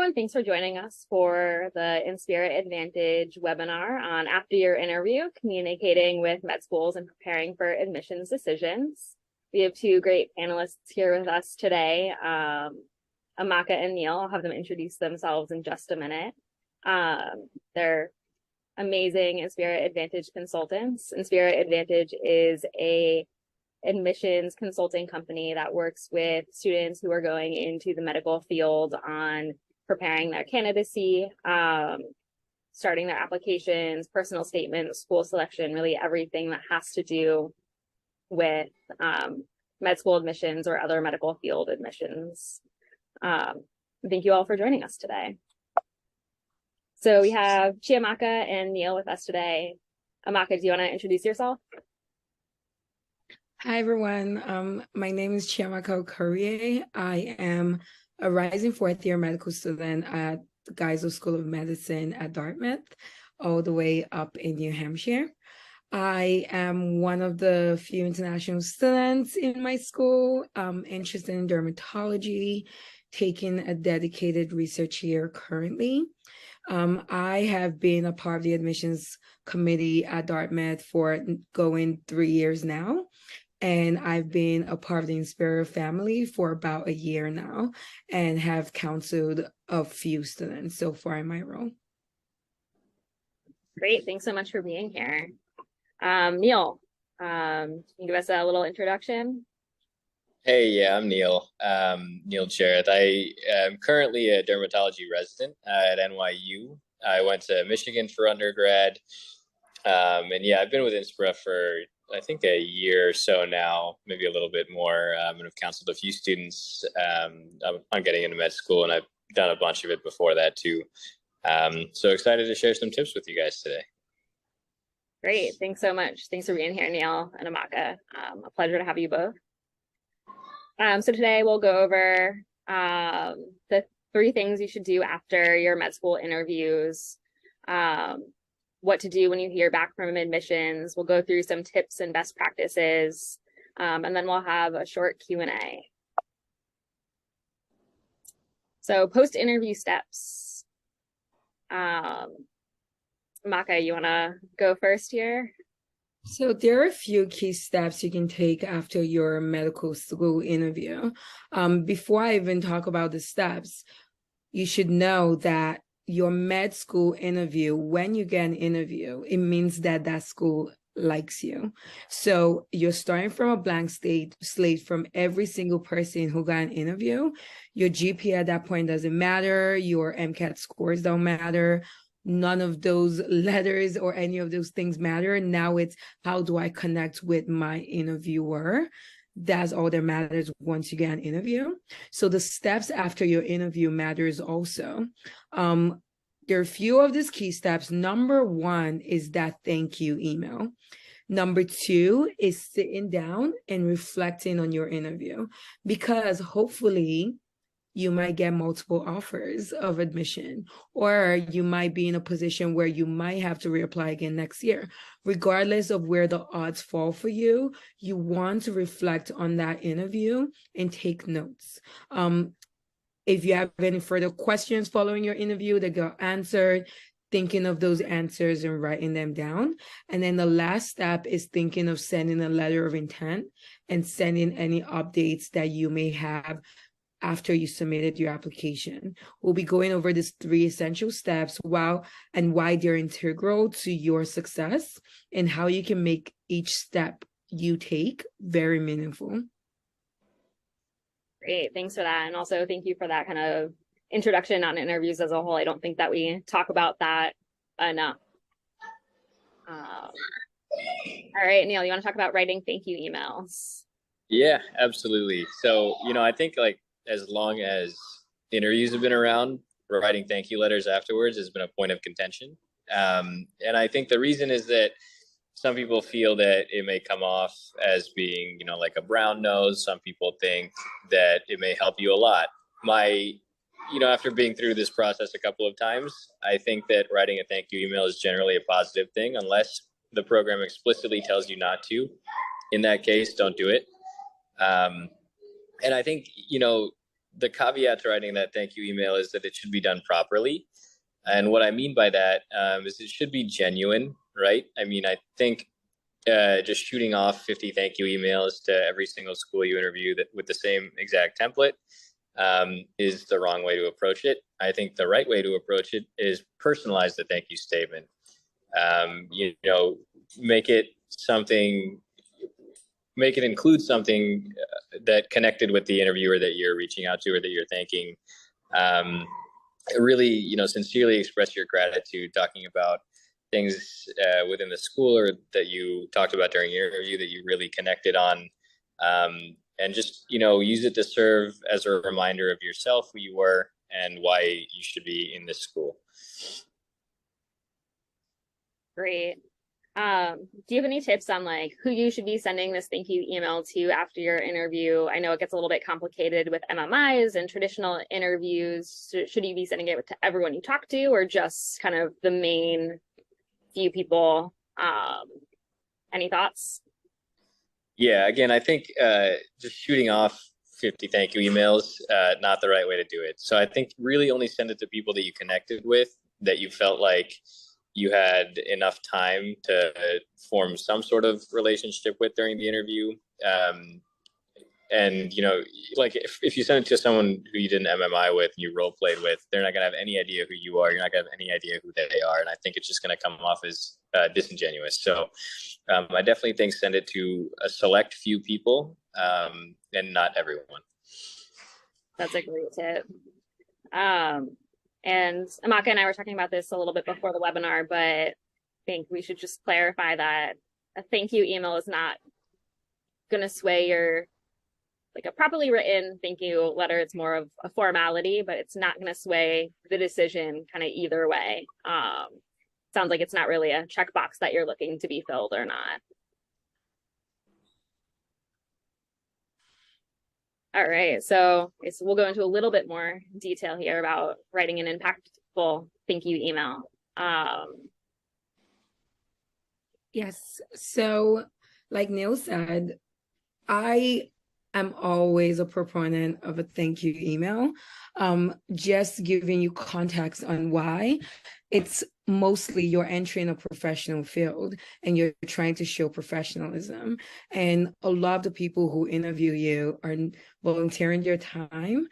everyone. Thanks for joining us for the Inspira Advantage webinar on after your interview, communicating with med schools and preparing for admissions decisions. We have two great panelists here with us today, Amaka and Neil. I'll have them introduce themselves in just a minute. They're amazing Inspira Advantage consultants. Inspira Advantage is a admissions consulting company that works with students who are going into the medical field on preparing their candidacy, starting their applications, personal statements, school selection, really everything that has to do with med school admissions or other medical field admissions. Thank you all for joining us today. So we have Chiamaka and Neil with us today. Amaka, do you want to introduce yourself? Hi, everyone. My name is Chiamaka Okorie. I am a rising fourth-year medical student at the Geisel School of Medicine at Dartmouth, all the way up in New Hampshire. I am one of the few international students in my school, interested in dermatology, taking a dedicated research year currently. I have been a part of the admissions committee at Dartmouth for going 3 years now. And I've been a part of the Inspira family for about a year now and have counseled a few students so far in my role. Great. Thanks so much for being here. Neil, can you give us a little introduction? Hey, yeah, I'm Neil, Neil Cherith. I am currently a dermatology resident at NYU. I went to Michigan for undergrad. And yeah, I've been with Inspira for I think a year or so now, maybe a little bit more, and I've counseled a few students on getting into med school, and I've done a bunch of it before that too. So excited to share some tips with you guys today. Great. Thanks so much. Thanks for being here, Neil and Amaka. A pleasure to have you both. So today we'll go over the 3 things you should do after your med school interviews, what to do when you hear back from admissions. We'll go through some tips and best practices, and then we'll have a short Q&A. So post-interview steps. Amaka, you want to go first here? So there are a few key steps you can take after your medical school interview. Before I even talk about the steps, you should know that your med school interview, when you get an interview, it means that that school likes you. So you're starting from a blank slate from every single person who got an interview. Your GPA at that point doesn't matter. Your MCAT scores don't matter. None of those letters or any of those things matter. Now it's how do I connect with my interviewer? That's all that matters once you get an interview. So the steps after your interview matters also. There are a few of these key steps. Number 1 is that thank you email. Number 2 is sitting down and reflecting on your interview, because hopefully you might get multiple offers of admission, or you might be in a position where you might have to reapply again next year. Regardless of where the odds fall for you, you want to reflect on that interview and take notes. If you have any further questions following your interview that got answered, thinking of those answers and writing them down. And then the last step is thinking of sending a letter of intent and sending any updates that you may have after you submitted your application. We'll be going over these 3 essential steps, why they're integral to your success and how you can make each step you take very meaningful. Great, thanks for that. And also thank you for that kind of introduction on interviews as a whole. I don't think that we talk about that enough. All right, Neil, you want to talk about writing thank you emails? Yeah, absolutely. So, I think as long as interviews have been around, writing thank you letters afterwards has been a point of contention. And I think the reason is that some people feel that it may come off as being, like a brown nose. Some people think that it may help you a lot. After being through this process a couple of times, I think that writing a thank you email is generally a positive thing, unless the program explicitly tells you not to. In that case, don't do it. And I think, the caveat to writing that thank you email is that it should be done properly. And what I mean by that is it should be genuine, right? I mean, I think just shooting off 50 thank you emails to every single school you interview that with the same exact template is the wrong way to approach it. I think the right way to approach it is personalize the thank you statement. You know, make it include something that connected with the interviewer that you're reaching out to or that you're thanking. Really, you know, sincerely express your gratitude, talking about things within the school or that you talked about during your interview that you really connected on, and just, you know, use it to serve as a reminder of yourself, who you were, and why you should be in this school. Great. Do you have any tips on like who you should be sending this thank you email to after your interview? I know it gets a little bit complicated with MMIs and traditional interviews. Should you be sending it to everyone you talk to, or just kind of the main few people? Any thoughts? Yeah, again, I think just shooting off 50 thank you emails, not the right way to do it. So I think really only send it to people that you connected with, that you felt like you had enough time to form some sort of relationship with during the interview. And, you know, like if you send it to someone who you did an MMI with, you role played with, they're not going to have any idea who you are. You're not going to have any idea who they are. And I think it's just going to come off as disingenuous. So I definitely think send it to a select few people and not everyone. That's a great tip. And Amaka and I were talking about this a little bit before the webinar, but I think we should just clarify that a thank you email is not going to sway your, like a properly written thank you letter. It's more of a formality, but it's not going to sway the decision kind of either way. Sounds like it's not really a checkbox that you're looking to be filled or not. All right, so we'll go into a little bit more detail here about writing an impactful thank you email. Yes, so like Neil said, I am always a proponent of a thank you email. Just giving you context on why. It's mostly you're entering a professional field and you're trying to show professionalism. And a lot of the people who interview you are volunteering their time.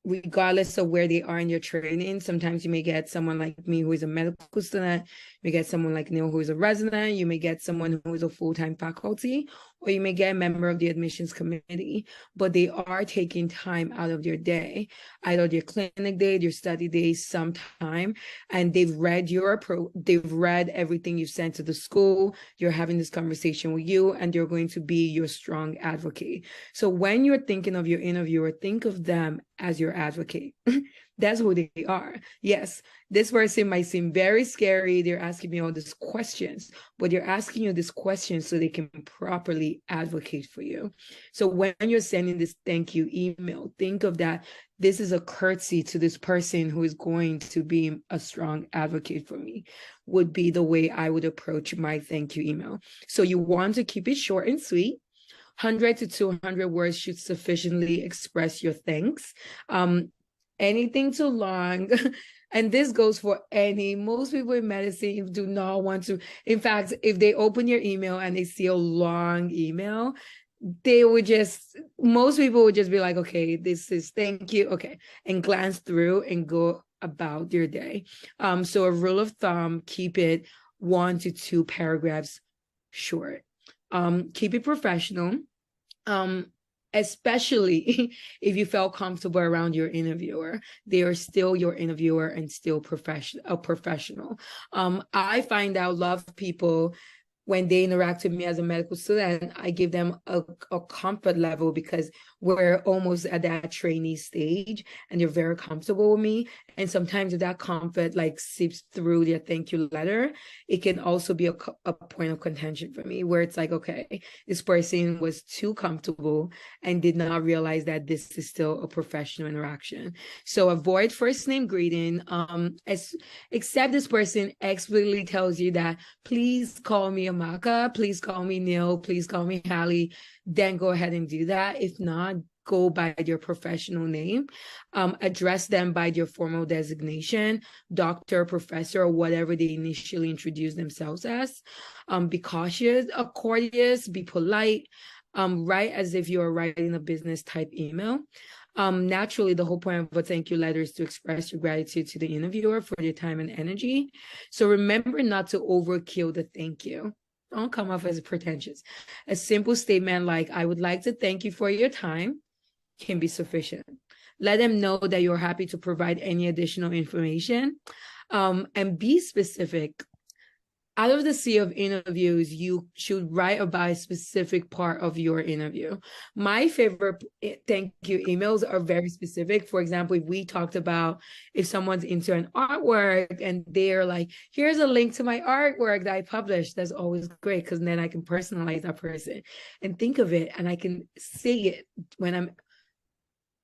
Regardless of where they are in your training. Sometimes you may get someone like me who is a medical student, you may get someone like Neil who is a resident, you may get someone who is a full-time faculty, or you may get a member of the admissions committee, but they are taking time out of their day, either their clinic day, their study day, sometime, and they've read they've read everything you sent to the school, you're having this conversation with you, and they're going to be your strong advocate. So when you're thinking of your interviewer, think of them as your advocate. That's who they are. Yes, this person might seem very scary. They're asking me all these questions, but they're asking you these questions so they can properly advocate for you. So when you're sending this thank you email, think of that. This is a courtesy to this person who is going to be a strong advocate for me, would be the way I would approach my thank you email. So you want to keep it short and sweet. 100 to 200 words should sufficiently express your thanks. Anything too long, and this goes for most people in medicine do not want to. In fact, if they open your email and they see a long email, most people would just be like, okay, this is thank you, okay, and glance through and go about your day. So a rule of thumb, keep it 1 to 2 paragraphs short. Keep it professional. Especially if you felt comfortable around your interviewer, they are still your interviewer and still a professional. I find out a lot of people, when they interact with me as a medical student, I give them a comfort level because we're almost at that trainee stage and they're very comfortable with me. And sometimes if that comfort like seeps through their thank you letter, it can also be a point of contention for me, where it's like, okay, this person was too comfortable and did not realize that this is still a professional interaction. So avoid first name greeting, except this person explicitly tells you that, please call me Amaka, please call me Neil, please call me Hallie, then go ahead and do that. If not, go by their professional name. Address them by their formal designation, doctor, professor, or whatever they initially introduce themselves as. Be cautious, courteous, be polite. Write as if you're writing a business type email. Naturally, the whole point of a thank you letter is to express your gratitude to the interviewer for their time and energy. So remember not to overkill the thank you. Don't come off as pretentious. A simple statement like, I would like to thank you for your time, can be sufficient. Let them know that you're happy to provide any additional information, and be specific. Out of the sea of interviews, you should write about a specific part of your interview. My favorite thank you emails are very specific. For example, if we talked about if someone's into an artwork and they're like, here's a link to my artwork that I published, that's always great because then I can personalize that person and think of it, and I can say it when I'm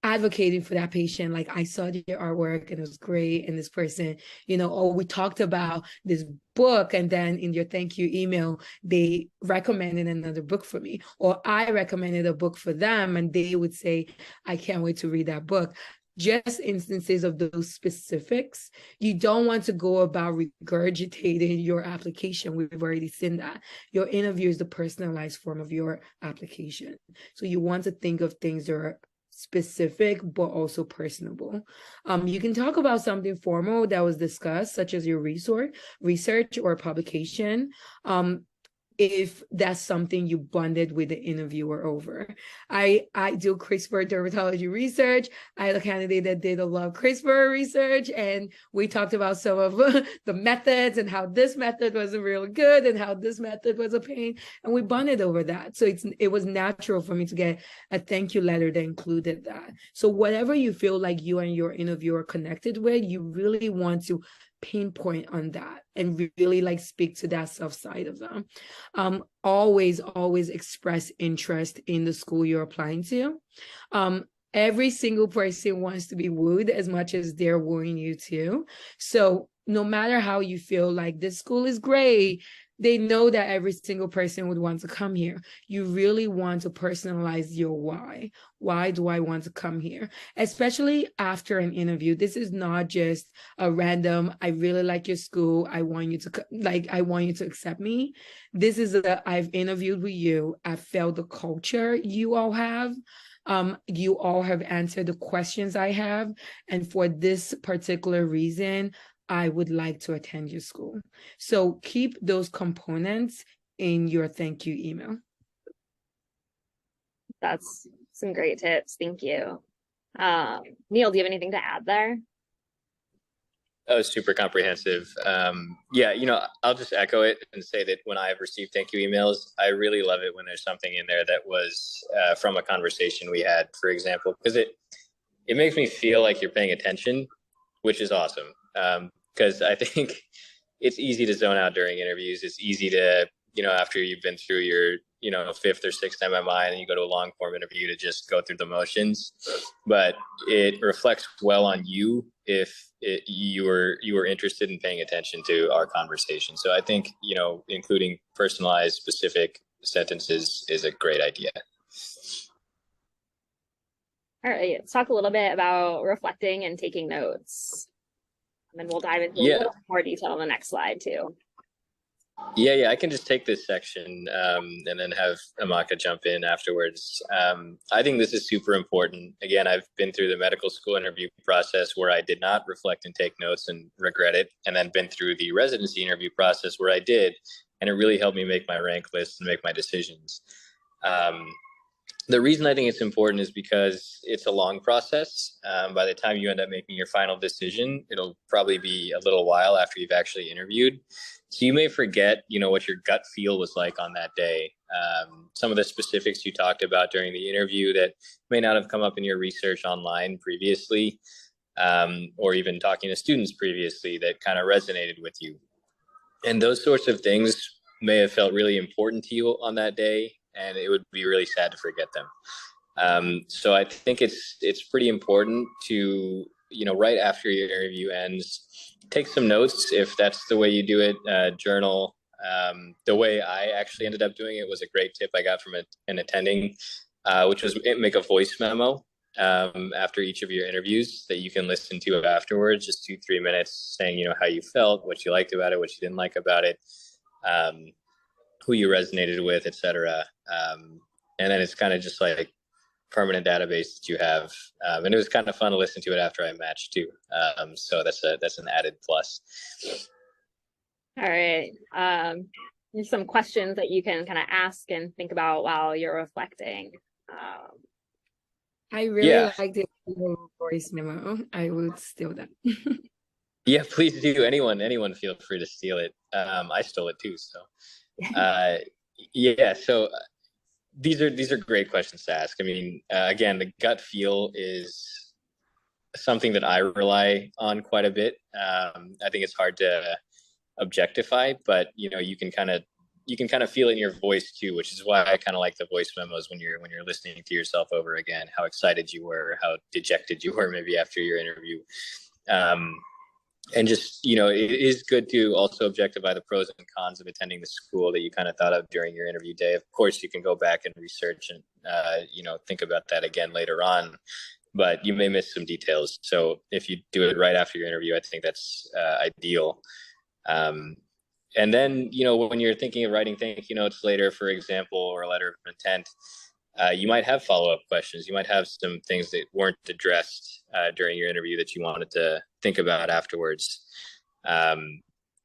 advocating for that patient. Like, I saw your artwork and it was great, and this person, or we talked about this book, and then in your thank you email they recommended another book for me, or I recommended a book for them and they would say, I can't wait to read that book. Just instances of those specifics. You don't want to go about regurgitating your application. We've already seen that. Your interview is the personalized form of your application. So you want to think of things that are specific but also personable. You can talk about something formal that was discussed, such as your research or publication, if that's something you bonded with the interviewer over. I do CRISPR dermatology research. I had a candidate that did a lot of CRISPR research, and we talked about some of the methods and how this method wasn't really good and how this method was a pain, and we bonded over that. So it was natural for me to get a thank you letter that included that. So whatever you feel like you and your interviewer connected with, you really want to pinpoint on that and really like speak to that soft side of them. Always express interest in the school you're applying to. Every single person wants to be wooed as much as they're wooing you too. So no matter how you feel like this school is great, they know that every single person would want to come here. You really want to personalize your why. Why do I want to come here? Especially after an interview. This is not just a random, I really like your school, I want you to accept me. This is I've interviewed with you. I felt the culture you all have. You all have answered the questions I have. And for this particular reason, I would like to attend your school. So keep those components in your thank you email. That's some great tips. Thank you. Neil, do you have anything to add there? That was super comprehensive. Yeah, I'll just echo it and say that when I've received thank you emails, I really love it when there's something in there that was from a conversation we had, for example, because it makes me feel like you're paying attention, which is awesome. Because I think it's easy to zone out during interviews. It's easy to, after you've been through your, fifth or sixth MMI and you go to a long form interview, to just go through the motions. But it reflects well on you if you were interested in paying attention to our conversation. So I think, including personalized, specific sentences is a great idea. All right, let's talk a little bit about reflecting and taking notes. And then we'll dive into a little more detail on the next slide too. Yeah, I can just take this section and then have Amaka jump in afterwards. I think this is super important. Again, I've been through the medical school interview process where I did not reflect and take notes and regret it, and then been through the residency interview process where I did, and it really helped me make my rank list and make my decisions. The reason I think it's important is because it's a long process. By the time you end up making your final decision, it'll probably be a little while after you've actually interviewed. So you may forget, what your gut feel was like on that day. Some of the specifics you talked about during the interview that may not have come up in your research online previously, or even talking to students previously that kind of resonated with you. And those sorts of things may have felt really important to you on that day, and it would be really sad to forget them. So I think it's pretty important to, right after your interview ends, take some notes if that's the way you do it. Journal. The way I actually ended up doing it was a great tip I got from an attending which was make a voice memo after each of your interviews that you can listen to afterwards, just 2-3 minutes saying, how you felt, what you liked about it, what you didn't like about it, who you resonated with, etc. And then it's kind of just like permanent database that you have. And it was kind of fun to listen to it after I matched too. So that's an added plus. All right. There's some questions that you can kind of ask and think about while you're reflecting. I really liked the voice memo. I would steal that. Yeah, please do. Anyone feel free to steal it. I stole it too. So yeah, so these are great questions to ask. I mean, again, the gut feel is something that I rely on quite a bit. I think it's hard to objectify, but you can kind of feel it in your voice too, which is why I kind of like the voice memos when you're listening to yourself over again, how excited you were, how dejected you were maybe after your interview. And just, it is good to also objectify the pros and cons of attending the school that you kind of thought of during your interview day. Of course, you can go back and research and, think about that again later on, but you may miss some details. So if you do it right after your interview, I think that's ideal. And then, when you're thinking of writing thank you notes later, for example, or a letter of intent, you might have follow-up questions. You might have some things that weren't addressed during your interview that you wanted to think about afterwards.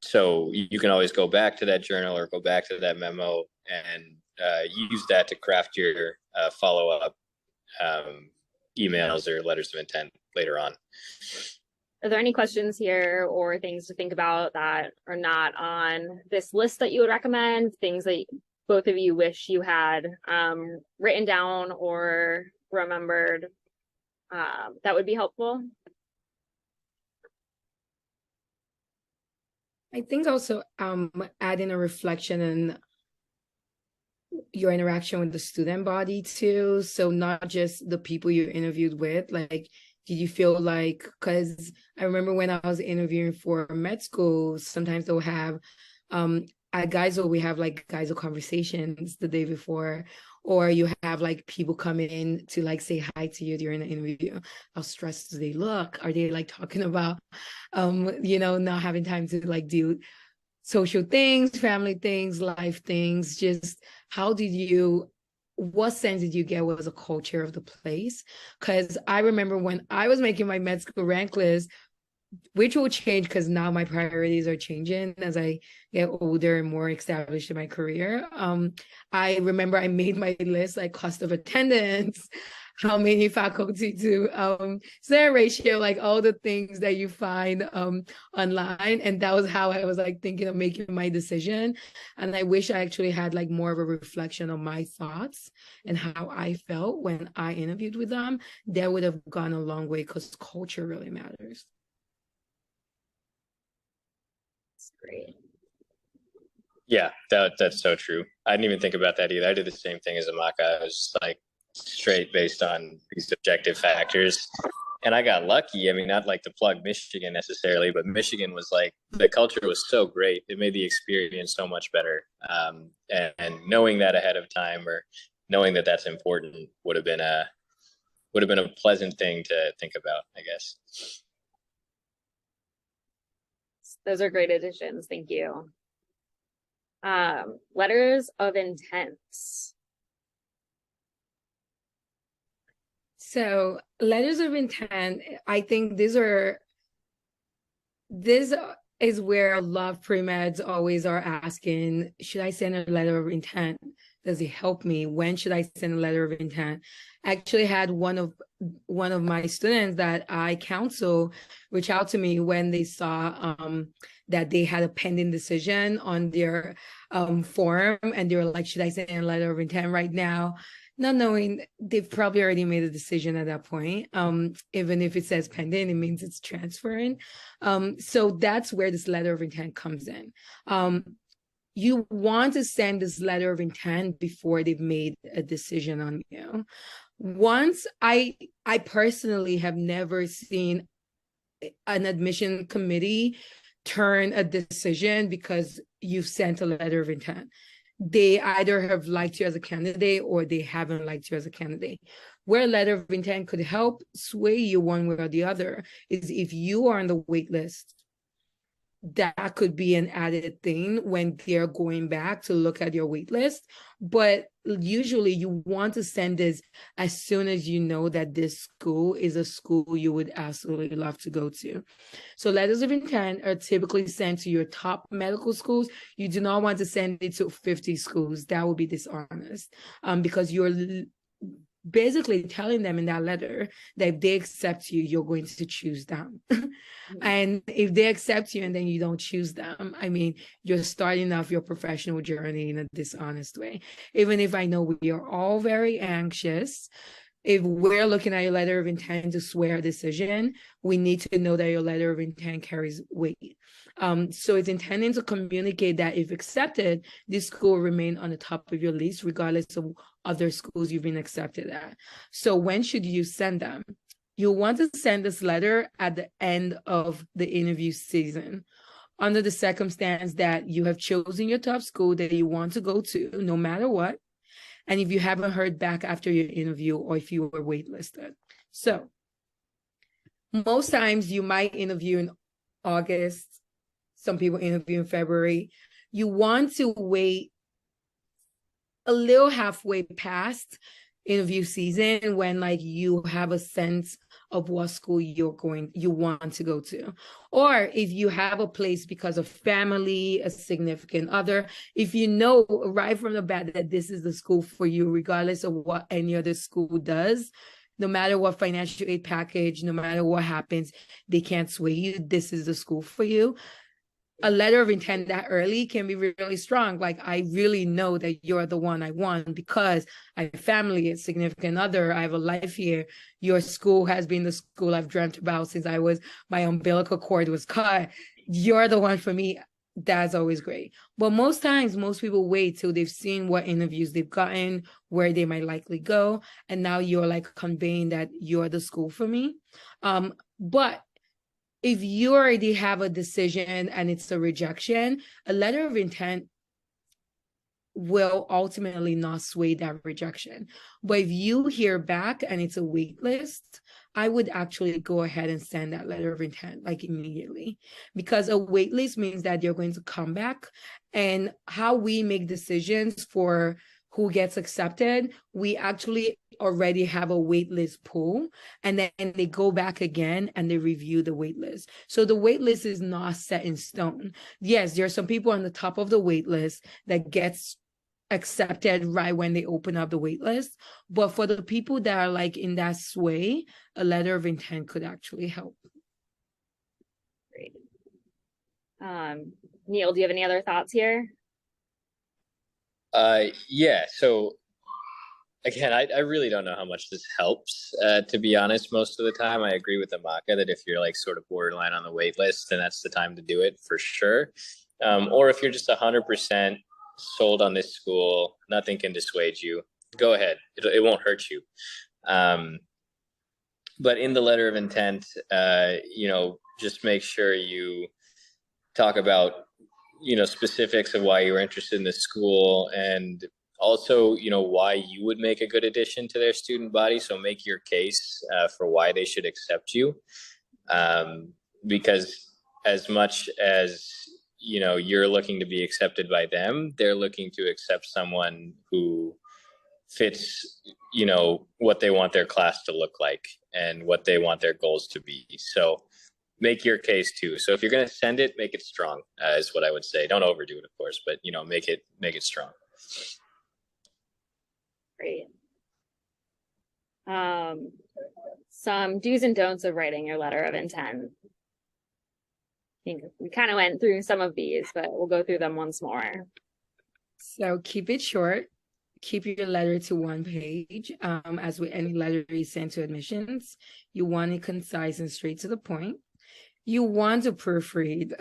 So you can always go back to that journal or go back to that memo and use that to craft your follow-up emails or letters of intent later on. Are there any questions here or things to think about that are not on this list that you would recommend? Things that both of you wish you had written down or remembered that would be helpful? I think also adding a reflection in your interaction with the student body too. So not just the people you interviewed with, like, did you feel like, because I remember when I was interviewing for med school, sometimes they'll have, at Geisel, we have like Geisel conversations the day before, or you have like people come in to like say hi to you during the interview. How stressed do they look? Are they like talking about, not having time to like do social things, family things, life things? Just what sense did you get was a culture of the place? Because I remember when I was making my med school rank list, which will change because now my priorities are changing as I get older and more established in my career. I remember I made my list like cost of attendance, how many faculty to student ratio, like all the things that you find online. And that was how I was like thinking of making my decision. And I wish I actually had like more of a reflection on my thoughts and how I felt when I interviewed with them. That would have gone a long way because culture really matters. That's great. Yeah, that's so true. I didn't even think about that either. I did the same thing as Amaka. I was just like straight based on these objective factors. And I got lucky. I mean, not like to plug Michigan necessarily, but Michigan was like, the culture was so great. It made the experience so much better. And knowing that ahead of time, or knowing that that's important, would have been a pleasant thing to think about, I guess. Those are great additions. Thank you. Letters of intent. So letters of intent, I think this is where a lot of pre-meds always are asking, should I send a letter of intent? Does it help me? When should I send a letter of intent? I actually had one of my students that I counsel reach out to me when they saw that they had a pending decision on their form, and they were like, should I send a letter of intent right now? Not knowing they've probably already made a decision at that point. Even if it says pending, it means it's transferring. So that's where this letter of intent comes in. You want to send this letter of intent before they've made a decision on you. Once I personally have never seen an admission committee turn a decision because you've sent a letter of intent. they either have liked you as a candidate or they haven't liked you as a candidate. Where a letter of intent could help sway you one way or the other is if you are on the wait list. That could be an added thing when they're going back to look at your wait list. But usually you want to send this as soon as you know that this school is a school you would absolutely love to go to. So letters of intent are typically sent to your top medical schools. You do not want to send it to 50 schools. That would be dishonest, because you're basically telling them in that letter that if they accept you, you're going to choose them. And if they accept you and then you don't choose them, I mean, you're starting off your professional journey in a dishonest way. Even if I know we are all very anxious, if we're looking at your letter of intent to swear a decision, we need to know that your letter of intent carries weight. So it's intending to communicate that if accepted, this school will remain on the top of your list, regardless of other schools you've been accepted at. So when should you send them? You'll want to send this letter at the end of the interview season, under the circumstance that you have chosen your top school that you want to go to, no matter what, and if you haven't heard back after your interview or if you were waitlisted. So most times you might interview in August. Some people interview in February. You want to wait a little halfway past interview season when like you have a sense of what school you want to go to. Or if you have a place because of family, a significant other, if you know right from the bat that this is the school for you, regardless of what any other school does, no matter what financial aid package, no matter what happens, they can't sway you. This is the school for you. A letter of intent that early can be really strong. Like, I really know that you're the one I want because I have family, a significant other, I have a life here. Your school has been the school I've dreamt about since my umbilical cord was cut. You're the one for me. That's always great. But most times, most people wait till they've seen what interviews they've gotten, where they might likely go. And now you're like conveying that you're the school for me. But if you already have a decision and it's a rejection, a letter of intent will ultimately not sway that rejection. But if you hear back and it's a wait list, I would actually go ahead and send that letter of intent like immediately, because a wait list means that you're going to come back. And how we make decisions for who gets accepted, we actually already have a wait list pool, and then they go back again and they review the wait list. So the wait list is not set in stone. Yes, there are some people on the top of the wait list that gets accepted right when they open up the wait list, but for the people that are like in that sway, a letter of intent could actually help. Great. Neil, do you have any other thoughts here? Yeah, so again, I really don't know how much this helps, to be honest. Most of the time I agree with Amaka that if you're like sort of borderline on the wait list, then that's the time to do it for sure. Or if you're just 100% sold on this school, nothing can dissuade you, go ahead. It won't hurt you. But in the letter of intent, just make sure you talk about, specifics of why you were interested in the school, and also, why you would make a good addition to their student body. So make your case for why they should accept you. Because as much as, you're looking to be accepted by them, they're looking to accept someone who fits, what they want their class to look like and what they want their goals to be. So make your case too. So if you're going to send it, make it strong, is what I would say. Don't overdo it, of course, but make it strong. Great. Some do's and don'ts of writing your letter of intent. I think we kind of went through some of these, but we'll go through them once more. So keep it short. Keep your letter to one page. As with any letter you send to admissions, you want it concise and straight to the point. You want to proofread.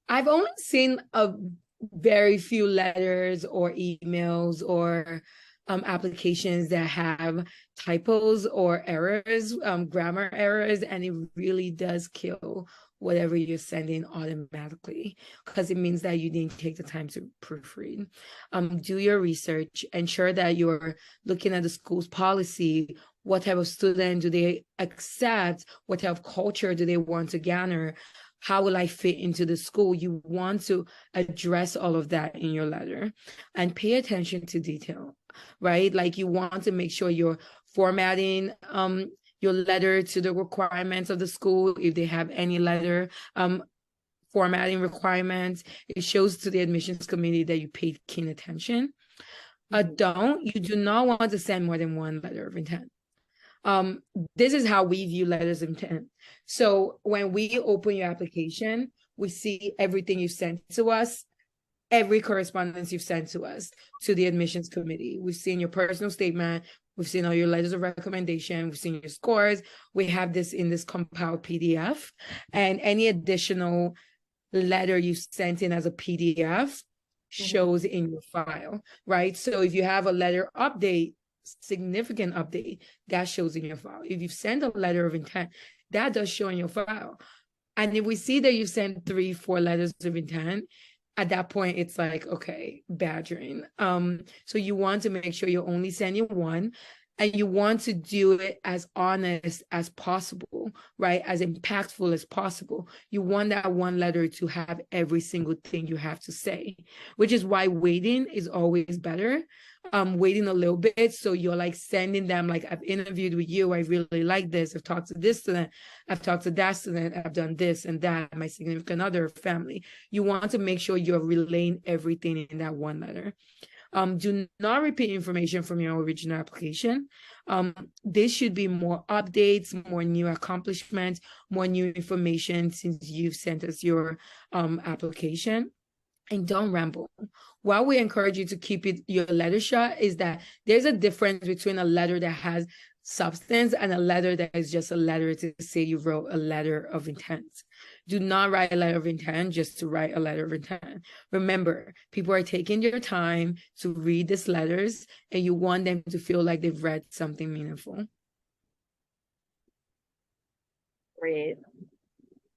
I've only seen a very few letters or emails or applications that have typos or errors, grammar errors, and it really does kill whatever you're sending automatically, because it means that you didn't take the time to proofread. Do your research, ensure that you're looking at the school's policy. What type of student do they accept? What type of culture do they want to garner? How will I fit into the school? You want to address all of that in your letter, and pay attention to detail, right? Like, you want to make sure you're formatting your letter to the requirements of the school. If they have any letter formatting requirements, it shows to the admissions committee that you paid keen attention. You do not want to send more than one letter of intent. This is how we view letters of intent. So when we open your application, we see everything you sent to us, every correspondence you've sent to us, to the admissions committee. We've seen your personal statement. We've seen all your letters of recommendation. We've seen your scores. We have this in this compiled PDF, and any additional letter you sent in as a PDF shows in your file, right? So if you have a letter update, significant update, that shows in your file. If you've sent a letter of intent, that does show in your file. And if we see that you sent 3-4 letters of intent, at that point, it's like, okay, badgering. So you want to make sure you're only sending one, and you want to do it as honest as possible, right? As impactful as possible. You want that one letter to have every single thing you have to say, which is why waiting is always better. Waiting a little bit, so you're like sending them like, I've interviewed with you, I really like this, I've talked to this student, I've talked to that student, I've done this and that, my significant other, family. You want to make sure you're relaying everything in that one letter. Do not repeat information from your original application. This should be more updates, more new accomplishments, more new information since you've sent us your application. And don't ramble. Why we encourage you to keep your letter short is that there's a difference between a letter that has substance and a letter that is just a letter to say you wrote a letter of intent. Do not write a letter of intent just to write a letter of intent. Remember, people are taking their time to read these letters, and you want them to feel like they've read something meaningful. Great.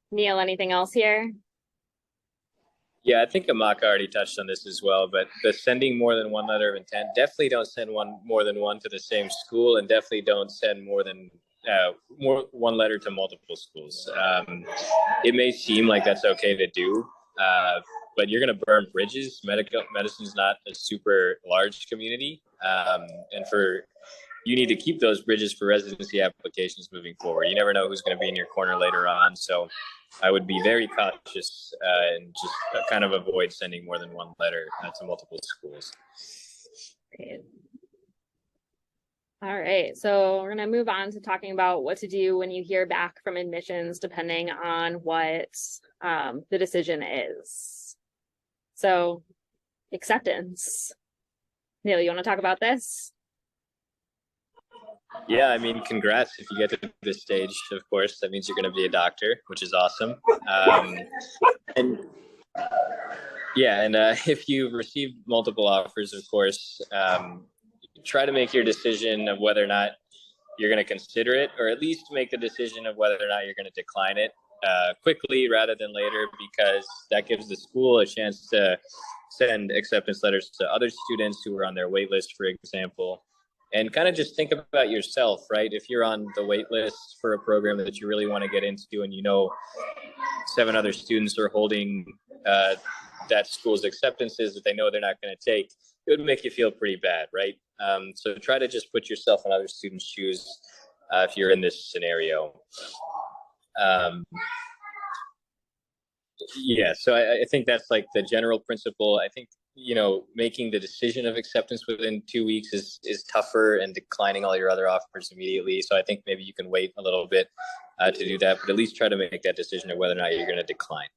Neil, anything else here? Yeah, I think Amaka already touched on this as well, but the sending more than one letter of intent, definitely don't send more than one to the same school, and definitely don't send more than one letter to multiple schools. It may seem like that's okay to do, but you're going to burn bridges. Medicine is not a super large community, and you need to keep those bridges for residency applications moving forward. You never know who's going to be in your corner later on. So I would be very cautious and just kind of avoid sending more than one letter to multiple schools. Great. All right, so we're going to move on to talking about what to do when you hear back from admissions, depending on what the decision is. So, acceptance. Neil, you want to talk about this? Yeah, I mean, congrats if you get to this stage, of course. That means you're going to be a doctor, which is awesome. And if you've received multiple offers, of course, try to make your decision of whether or not you're going to consider it, or at least make the decision of whether or not you're going to decline it quickly rather than later, because that gives the school a chance to send acceptance letters to other students who are on their wait list, for example. And kind of just think about yourself, right? If you're on the wait list for a program that you really want to get into, and 7 other students are holding that school's acceptances that they know they're not going to take, it would make you feel pretty bad, right? So try to just put yourself in other students' shoes if you're in this scenario. So I think that's like the general principle. I think making the decision of acceptance within 2 weeks is tougher, and declining all your other offers immediately. So I think maybe you can wait a little bit to do that, but at least try to make that decision of whether or not you're going to decline.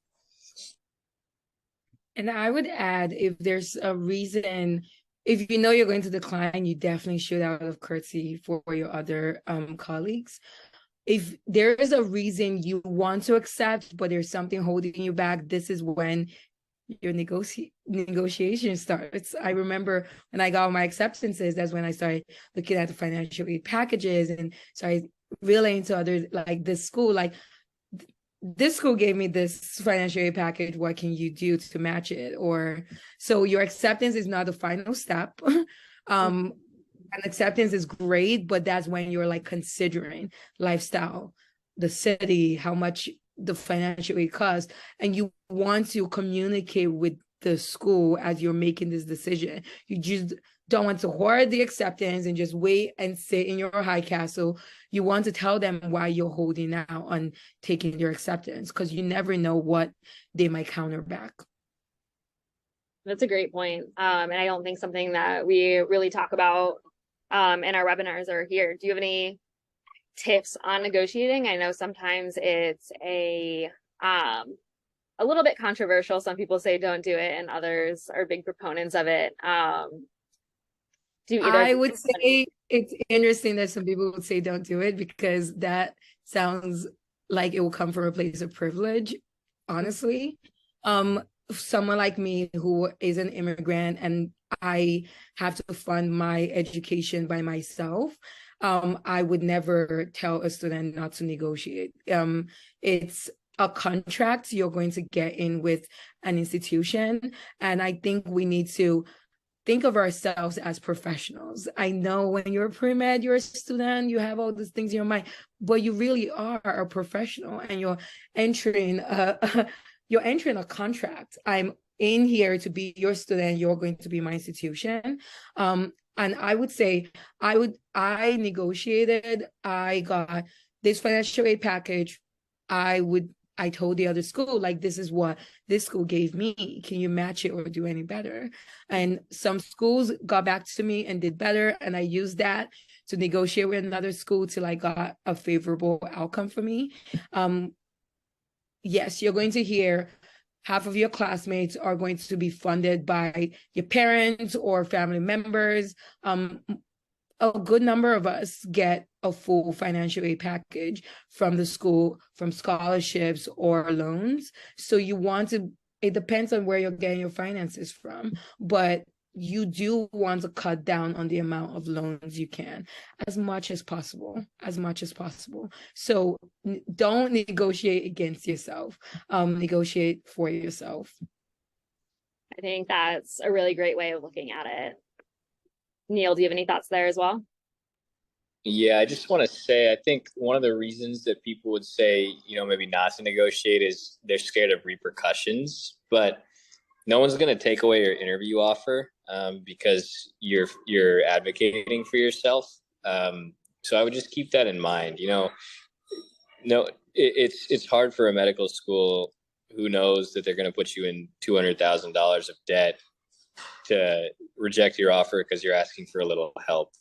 And I would add, if there's a reason, if you know you're going to decline, you definitely should, out of courtesy for your other colleagues. If there is a reason you want to accept, but there's something holding you back, this is when your negotiation starts. I remember when I got my acceptances, that's when I started looking at the financial aid packages and started relaying to others, like this school, this school gave me this financial aid package. What can you do to match it? Or so your acceptance is not the final step. And acceptance is great, but that's when you're like considering lifestyle, the city, how much the financial aid costs, and you want to communicate with the school as you're making this decision. You just don't want to hoard the acceptance and just wait and sit in your high castle. You want to tell them why you're holding out on taking your acceptance, because you never know what they might counter back. That's a great point. And I don't think something that we really talk about in our webinars or here. Do you have any tips on negotiating? I know sometimes it's a little bit controversial. Some people say don't do it, and others are big proponents of it. I would say it's interesting that some people would say don't do it, because that sounds like it will come from a place of privilege, honestly. Someone like me who is an immigrant and I have to fund my education by myself, I would never tell a student not to negotiate. It's a contract you're going to get in with an institution, and I think we need to think of ourselves as professionals. I know when you're a pre-med, you're a student, you have all these things in your mind, but you really are a professional, and you're entering a contract. I'm in here to be your student. You're going to be my institution. And I would say I negotiated. I got this financial aid package. I told the other school, like, this is what this school gave me. Can you match it or do any better? And some schools got back to me and did better. And I used that to negotiate with another school till I got a favorable outcome for me. Yes, you're going to hear half of your classmates are going to be funded by your parents or family members. A good number of us get a full financial aid package from the school, from scholarships or loans. So it depends on where you're getting your finances from, but you do want to cut down on the amount of loans you can as much as possible. So don't negotiate against yourself. Negotiate for yourself. I think that's a really great way of looking at it. Neil, do you have any thoughts there as well? Yeah, I just want to say, I think one of the reasons that people would say, maybe not to negotiate is they're scared of repercussions, but no one's going to take away your interview offer because you're advocating for yourself. So I would just keep that in mind. It's hard for a medical school who knows that they're going to put you in $200,000 of debt to reject your offer because you're asking for a little help.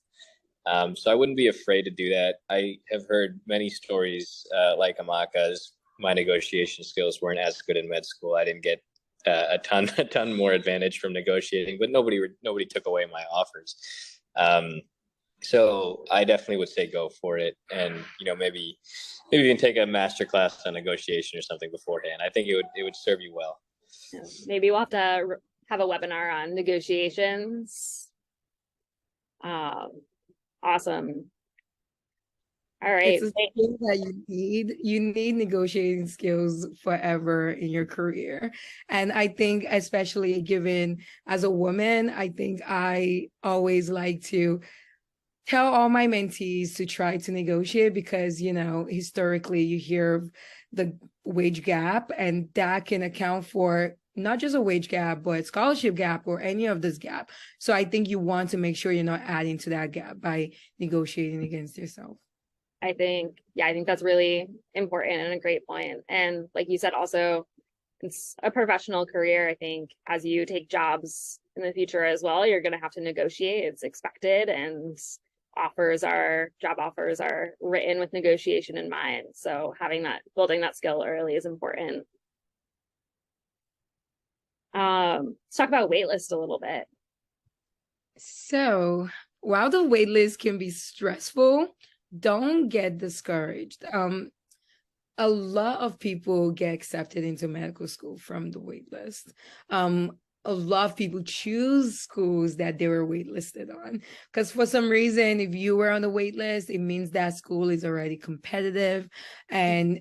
So I wouldn't be afraid to do that. I have heard many stories like Amaka's. My negotiation skills weren't as good in med school. I didn't get a ton more advantage from negotiating, but nobody took away my offers. So I definitely would say go for it, and maybe you can take a master class on negotiation or something beforehand. I think it would serve you well. Yeah. Maybe we'll have to have a webinar on negotiations. Awesome. All right. It's a skill that you need. You need negotiating skills forever in your career. And I think, especially given as a woman, I think I always like to tell all my mentees to try to negotiate, because, historically you hear of the wage gap, and that can account for not just a wage gap, but scholarship gap or any of this gap. So I think you want to make sure you're not adding to that gap by negotiating against yourself. I think that's really important and a great point. And like you said, also, it's a professional career. I think as you take jobs in the future as well, you're going to have to negotiate. It's expected, and job offers are written with negotiation in mind. So building that skill early is important. Let's talk about waitlist a little bit. So while the waitlist can be stressful, don't get discouraged. a lot of people get accepted into medical school from the wait list. A lot of people choose schools that they were waitlisted on, because for some reason, if you were on the wait list, it means that school is already competitive, and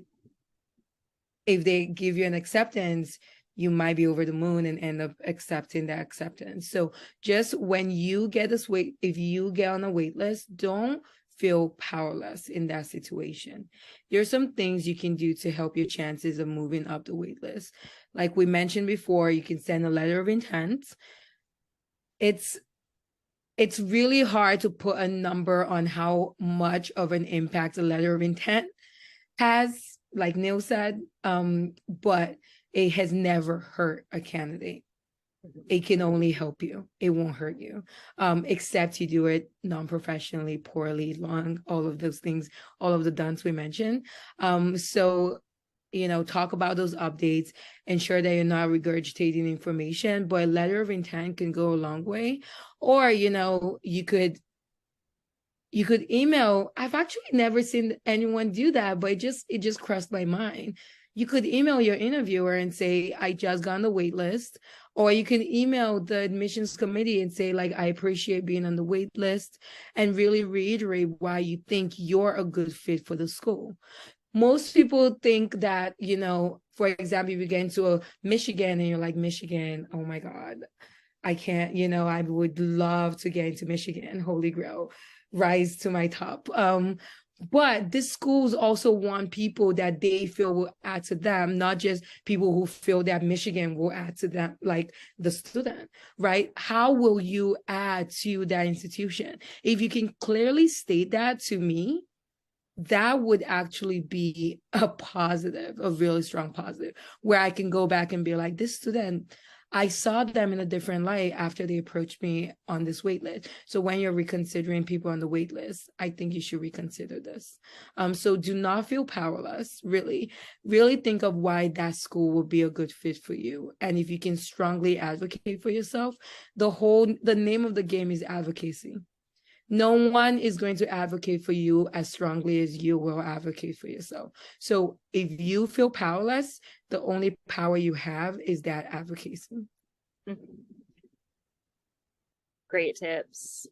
if they give you an acceptance, you might be over the moon and end up accepting that acceptance. So just when you get this wait, if you get on a wait list, don't feel powerless in that situation. There are some things you can do to help your chances of moving up the wait list. Like we mentioned before, you can send a letter of intent. It's really hard to put a number on how much of an impact a letter of intent has, like Neil said, but it has never hurt a candidate. It can only help you. It won't hurt you, except you do it non-professionally, poorly, long, all of those things, all of the don'ts we mentioned. So, talk about those updates, ensure that you're not regurgitating information, but a letter of intent can go a long way. Or, you could email. I've actually never seen anyone do that, but it just crossed my mind. You could email your interviewer and say, I just got on the wait list. Or you can email the admissions committee and say, like, I appreciate being on the wait list, and really reiterate why you think you're a good fit for the school. Most people think that, for example, if you get into a Michigan and you're like, Michigan, oh my God, I can't, I would love to get into Michigan, Holy Grail, rise to my top. But these schools also want people that they feel will add to them, not just people who feel that Michigan will add to them, like the student, right? How will you add to that institution? If you can clearly state that to me, that would actually be a positive, a really strong positive, where I can go back and be like, this student, I saw them in a different light after they approached me on this wait list. So when you're reconsidering people on the wait list, I think you should reconsider this. So do not feel powerless, really. Really think of why that school will be a good fit for you. And if you can strongly advocate for yourself, the name of the game is advocacy. No one is going to advocate for you as strongly as you will advocate for yourself. So if you feel powerless, the only power you have is that advocacy. Great tips.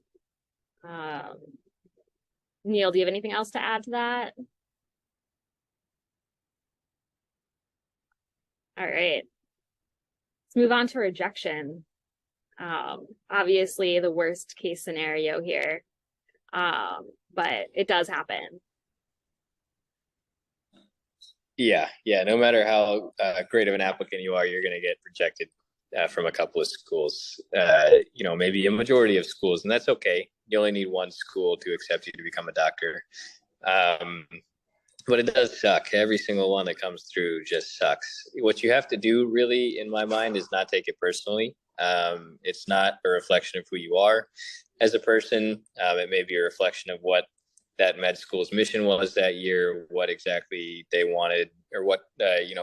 Neil, do you have anything else to add to that? All right. Let's move on to rejection. Obviously the worst case scenario here, but it does happen. Yeah. No matter how great of an applicant you are, you're going to get rejected from a couple of schools, maybe a majority of schools, and that's okay. You only need one school to accept you to become a doctor. But it does suck. Every single one that comes through just sucks. What you have to do, really, in my mind, is not take it personally. It's not a reflection of who you are as a person. It may be a reflection of what that med school's mission was that year, what exactly they wanted, or what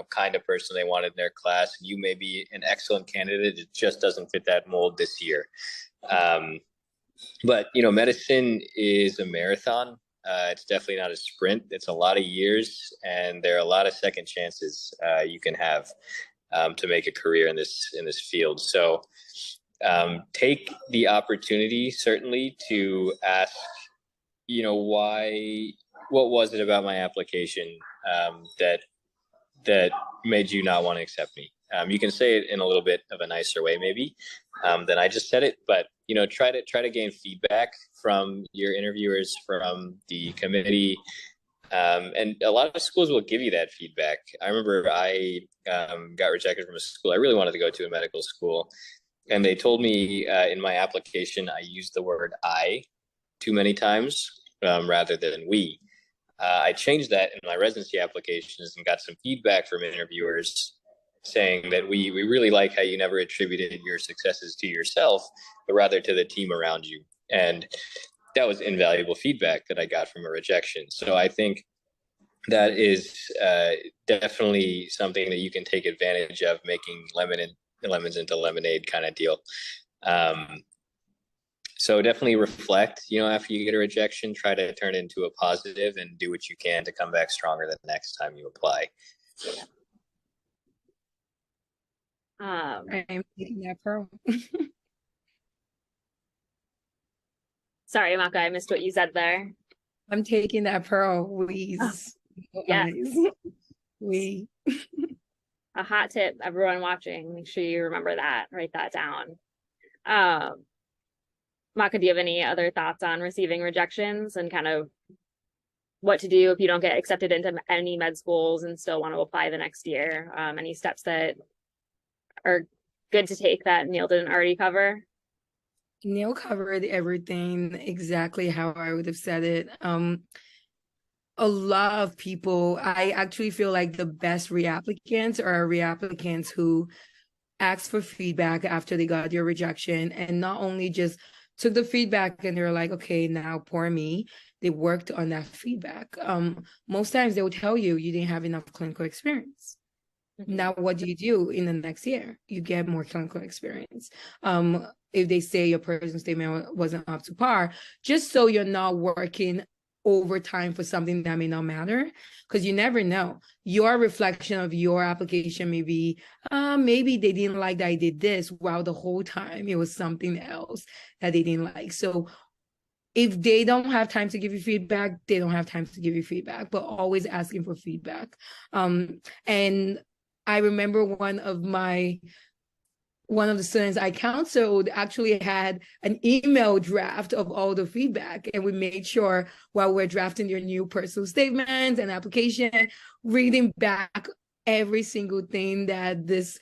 kind of person they wanted in their class. You may be an excellent candidate. It just doesn't fit that mold this year. But medicine is a marathon. It's definitely not a sprint. It's a lot of years, and there are a lot of second chances you can have to make a career in this field. So take the opportunity, certainly, to ask, what was it about my application that made you not want to accept me? You can say it in a little bit of a nicer way, maybe, than I just said it, but try to gain feedback from your interviewers, from the committee, and a lot of schools will give you that feedback. I remember I got rejected from a school I really wanted to go to, a medical school, and they told me in my application I used the word "I" too many times rather than "we." I changed that in my residency applications and got some feedback from interviewers saying that we really like how you never attributed your successes to yourself, but rather to the team around you. And that was invaluable feedback that I got from a rejection. So I think that is definitely something that you can take advantage of, making lemons into lemonade kind of deal. So definitely reflect, after you get a rejection, try to turn it into a positive and do what you can to come back stronger the next time you apply. I'm taking that pearl. Sorry, Amaka, I missed what you said there. I'm taking that pearl, Weeze. Yeah. We. A hot tip, everyone watching, make sure you remember that, write that down. Amaka, do you have any other thoughts on receiving rejections and kind of what to do if you don't get accepted into any med schools and still want to apply the next year? Any steps that are good to take that Neil didn't already cover? Neil covered everything exactly how I would have said it. A lot of people, I actually feel like the best reapplicants are reapplicants who asked for feedback after they got your rejection and not only just took the feedback and they're like, okay, now poor me. They worked on that feedback. Most times they will tell you didn't have enough clinical experience. Now, what do you do in the next year? You get more clinical experience. If they say your personal statement wasn't up to par, just so you're not working overtime for something that may not matter, because you never know. Your reflection of your application may be, maybe they didn't like that I did this, while the whole time it was something else that they didn't like. So if they don't have time to give you feedback, they don't have time to give you feedback, but always asking for feedback. And I remember one of the students I counseled actually had an email draft of all the feedback. And we made sure while we're drafting your new personal statements and application, reading back every single thing that this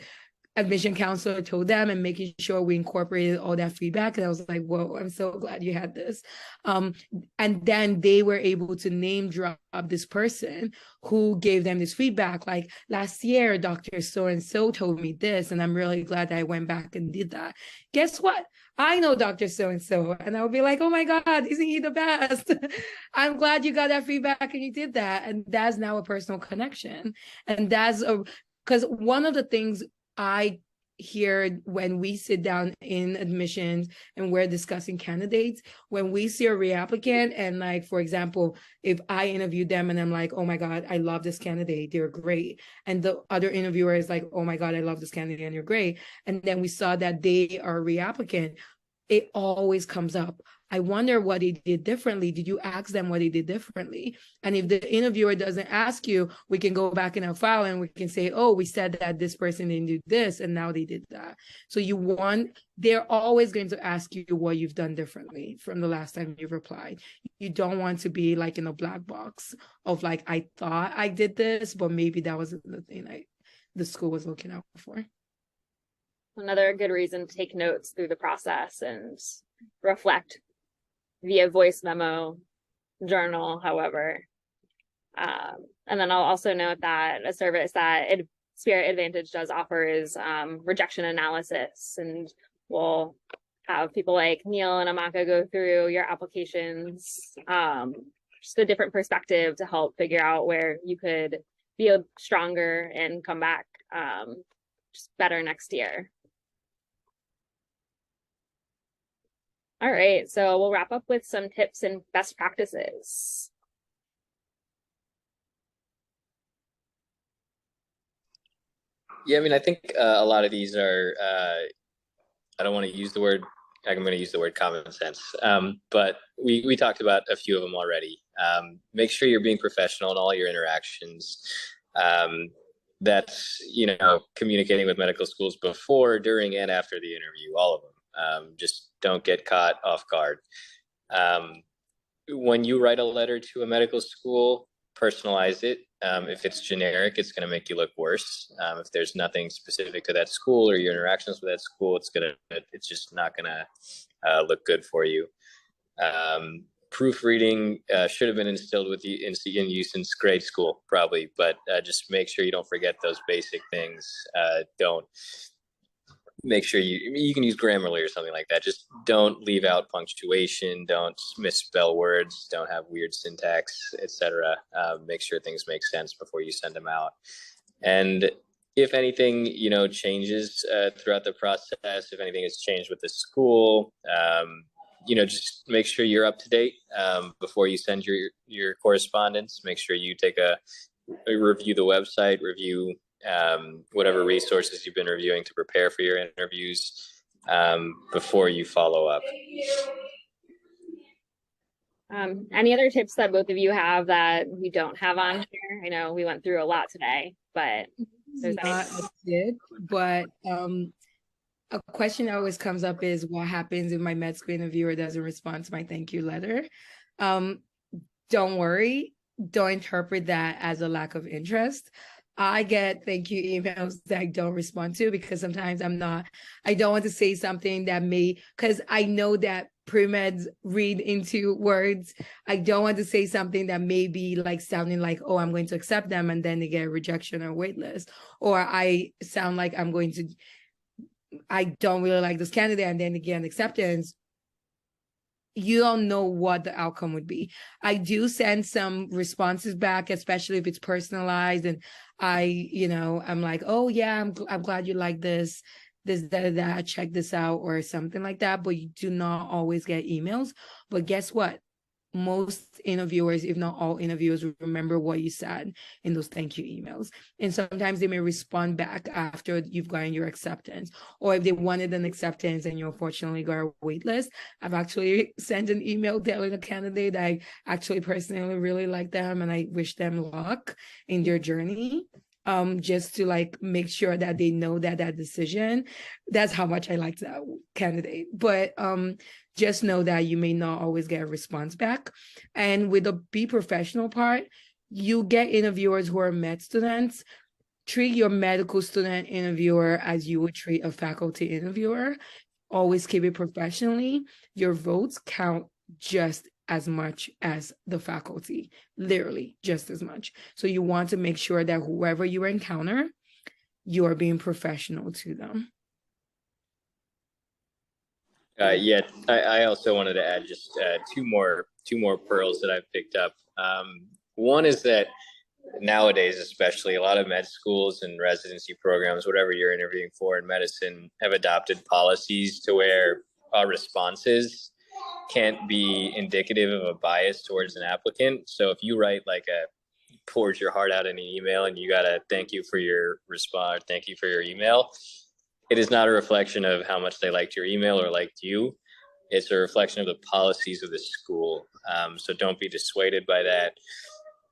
admission counselor told them and making sure we incorporated all that feedback. And I was like, whoa, I'm so glad you had this. And then they were able to name drop this person who gave them this feedback. Like, last year, Dr. So-and-so told me this, and I'm really glad that I went back and did that. Guess what? I know Dr. So-and-so. And I would be like, oh my God, isn't he the best? I'm glad you got that feedback and you did that. And that's now a personal connection. And because one of the things I hear when we sit down in admissions and we're discussing candidates, when we see a reapplicant and, like, for example, if I interviewed them and I'm like, oh my God, I love this candidate, they're great. And the other interviewer is like, oh my God, I love this candidate and you're great. And then we saw that they are a reapplicant, it always comes up. I wonder what they did differently. Did you ask them what they did differently? And if the interviewer doesn't ask you, we can go back in our file and we can say, oh, we said that this person didn't do this and now they did that. So they're always going to ask you what you've done differently from the last time you've applied. You don't want to be like in a black box of like, I thought I did this, but maybe that wasn't the thing the school was looking out for. Another good reason to take notes through the process and reflect via voice memo, journal, however. And then I'll also note that a service that Inspira Advantage does offer is rejection analysis. And we'll have people like Neil and Amaka go through your applications, just a different perspective to help figure out where you could be stronger and come back just better next year. All right, so we'll wrap up with some tips and best practices. Yeah, I mean, I think a lot of these are, I don't want to use the word, I'm going to use the word common sense, but we talked about a few of them already. Make sure you're being professional in all your interactions. That's, communicating with medical schools before, during, and after the interview, all of them. Just don't get caught off guard. When you write a letter to a medical school, personalize it. If it's generic, it's going to make you look worse. If there's nothing specific to that school or your interactions with that school, it's just not going to look good for you. Proofreading should have been instilled with you in you since grade school, probably, but just make sure you don't forget those basic things. Don't make sure you can use Grammarly or something like that. Just don't leave out punctuation, don't misspell words, don't have weird syntax, etc. Make sure things make sense before you send them out. And if anything, changes throughout the process, if anything has changed with the school, just make sure you're up to date before you send your correspondence. Make sure you take a review the website, review whatever resources you've been reviewing to prepare for your interviews before you follow up. Any other tips that both of you have that we don't have on here? I know we went through a lot today, but there's not a tip, but a question that always comes up is what happens if my med school interviewer doesn't respond to my thank you letter? Don't worry. Don't interpret that as a lack of interest. I get thank you emails that I don't respond to because sometimes I don't want to say something that because I know that pre-meds read into words. I don't want to say something that may be like sounding like, oh, I'm going to accept them, and then they get a rejection or wait list. Or I sound like I don't really like this candidate, and then again, acceptance. You don't know what the outcome would be. I do send some responses back, especially if it's personalized, and I'm like, oh yeah, I'm glad you like this, that, check this out, or something like that. But you do not always get emails. But guess what? Most interviewers, if not all interviewers, remember what you said in those thank you emails. And sometimes they may respond back after you've gotten your acceptance. Or if they wanted an acceptance and you unfortunately got a wait list, I've actually sent an email telling a candidate I actually personally really like them and I wish them luck in their journey. Just to like make sure that they know that decision, that's how much I like that candidate. But just know that you may not always get a response back. And with the be professional part, you get interviewers who are med students. Treat your medical student interviewer as you would treat a faculty interviewer. Always keep it professionally. Your votes count just as much as the faculty, literally just as much. So you want to make sure that whoever you encounter, you are being professional to them. I also wanted to add just two more pearls that I've picked up. One is that nowadays, especially, a lot of med schools and residency programs, whatever you're interviewing for in medicine, have adopted policies to where our responses can't be indicative of a bias towards an applicant. So if you write pours your heart out in an email and you got to thank you for your response, thank you for your email, it is not a reflection of how much they liked your email or liked you. It's a reflection of the policies of the school. So don't be dissuaded by that.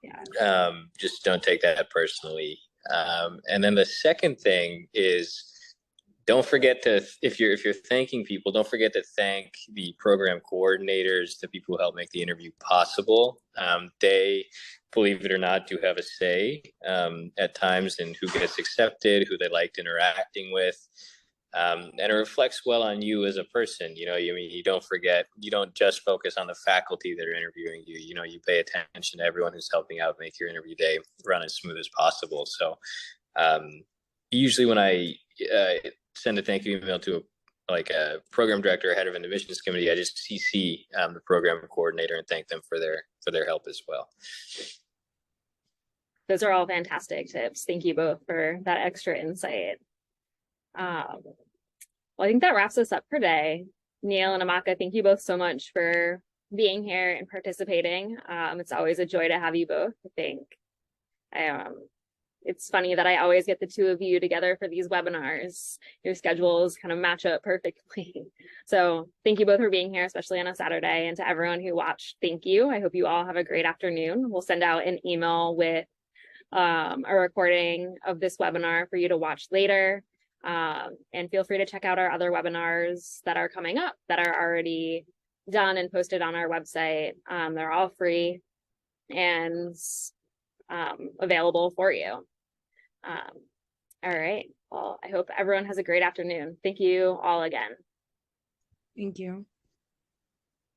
Yeah. Just don't take that personally. And then the second thing is, don't forget to, if you're thanking people, don't forget to thank the program coordinators, the people who help make the interview possible. They, believe it or not, do have a say at times in who gets accepted, who they liked interacting with. And it reflects well on you as a person. You don't just focus on the faculty that are interviewing you. You pay attention to everyone who's helping out make your interview day run as smooth as possible. So usually when I send a thank you email to a program director or head of an admissions committee, I just CC the program coordinator and thank them for their help as well. Those are all fantastic tips. Thank you both for that extra insight. Well, I think that wraps us up for today. Neil and Amaka, thank you both so much for being here and participating. It's always a joy to have you both. I think it's funny that I always get the two of you together for these webinars. Your schedules kind of match up perfectly. So thank you both for being here, especially on a Saturday. And to everyone who watched, thank you. I hope you all have a great afternoon. We'll send out an email with a recording of this webinar for you to watch later. And feel free to check out our other webinars that are coming up that are already done and posted on our website. They're all free and available for you. All right. Well, I hope everyone has a great afternoon. Thank you all again. Thank you.